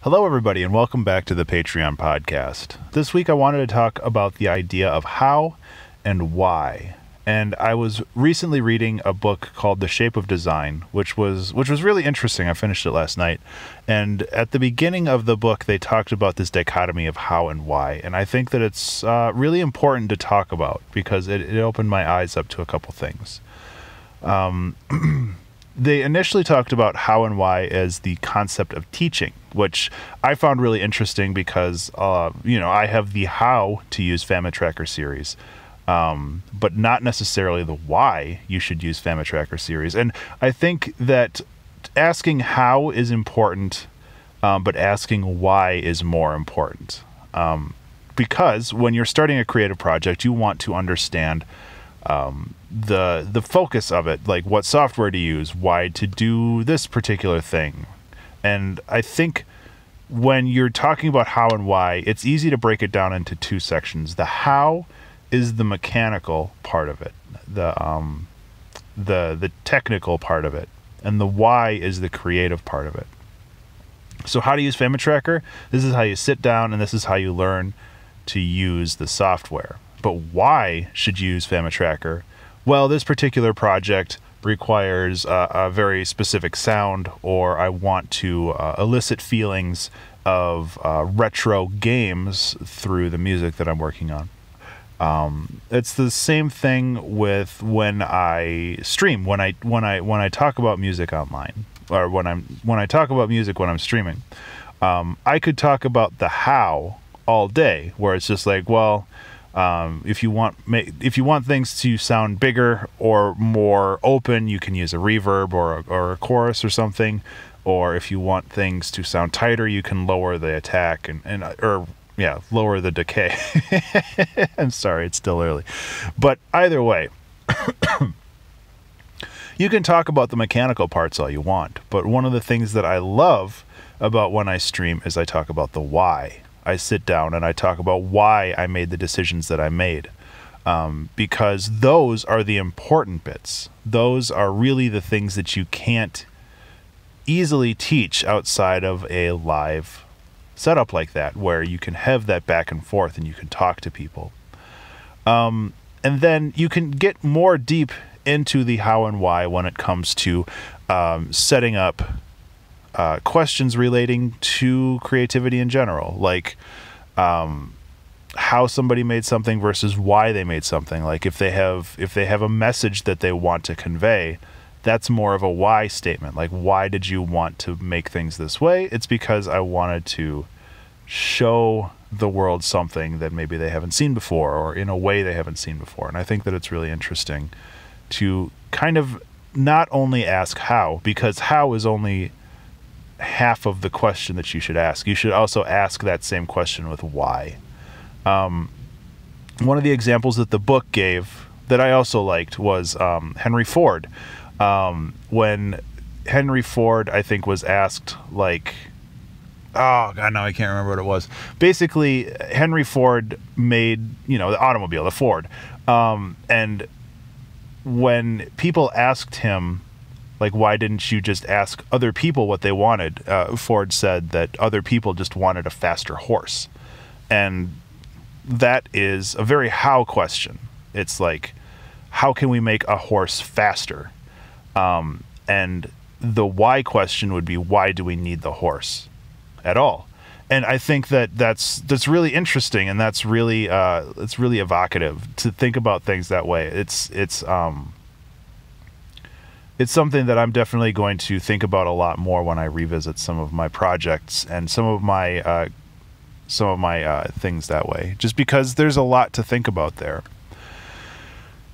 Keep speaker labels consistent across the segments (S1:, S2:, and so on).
S1: Hello, everybody, and welcome back to the Patreon podcast. This week I wanted to talk about the idea of how and why. And I was recently reading a book called The Shape of Design, which was really interesting. I finished it last night. And at the beginning of the book, they talked about this dichotomy of how and why. And I think that it's really important to talk about because it opened my eyes up to a couple things. They initially talked about how and why as the concept of teaching, which I found really interesting because, I have the how to use famitracker series, but not necessarily the why you should use famitracker series. And I think that asking how is important, but asking why is more important. Because when you're starting a creative project, you want to understand the focus of it, like what software to use, why to do this particular thing. And I think when you're talking about how and why, it's easy to break it down into two sections. The how is the mechanical part of it, the technical part of it, and the why is the creative part of it. So how to use famitracker? This is how you sit down, and this is how you learn to use the software. But why should you use famitracker? Well, this particular project requires a very specific sound, or I want to elicit feelings of retro games through the music that I'm working on. It's the same thing with when I stream, when I talk about music online, or when I talk about music when I'm streaming. I could talk about the how all day, where it's just like, well, if you want things to sound bigger or more open, you can use a reverb or a chorus or something. Or if you want things to sound tighter, you can lower the attack or lower the decay. I'm sorry, it's still early. But either way, you can talk about the mechanical parts all you want. But one of the things that I love about when I stream is I talk about the why. I sit down and I talk about why I made the decisions that I made, because those are the important bits. Those are really the things that you can't easily teach outside of a live setup like that, where you can have that back and forth and you can talk to people. And then you can get more deep into the how and why when it comes to setting up questions relating to creativity in general, like how somebody made something versus why they made something. Like if they have a message that they want to convey, that's more of a why statement. Like, why did you want to make things this way? It's because I wanted to show the world something that maybe they haven't seen before, or in a way they haven't seen before. And I think that it's really interesting to kind of not only ask how, because how is only half of the question that you should ask. You should also ask that same question with why. One of the examples that the book gave that I also liked was Henry Ford. When Henry Ford, I think, was asked, like, oh god, now I can't remember what it was. Basically, Henry Ford made, the automobile, the Ford. And when people asked him, like, why didn't you just ask other people what they wanted? Ford said that other people just wanted a faster horse. And that is a very how question. It's like, how can we make a horse faster? And the why question would be, why do we need the horse at all? And I think that that's really interesting, and that's really it's really evocative to think about things that way. It's something that I'm definitely going to think about a lot more when I revisit some of my projects and some of my things that way, just because there's a lot to think about there.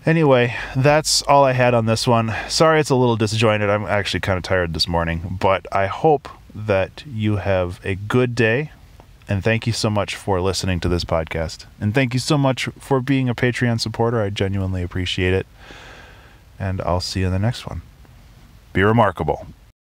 S1: Anyway, that's all I had on this one. Sorry it's a little disjointed. I'm actually kind of tired this morning, but I hope that you have a good day, and thank you so much for listening to this podcast. And thank you so much for being a Patreon supporter. I genuinely appreciate it. And I'll see you in the next one. Be remarkable.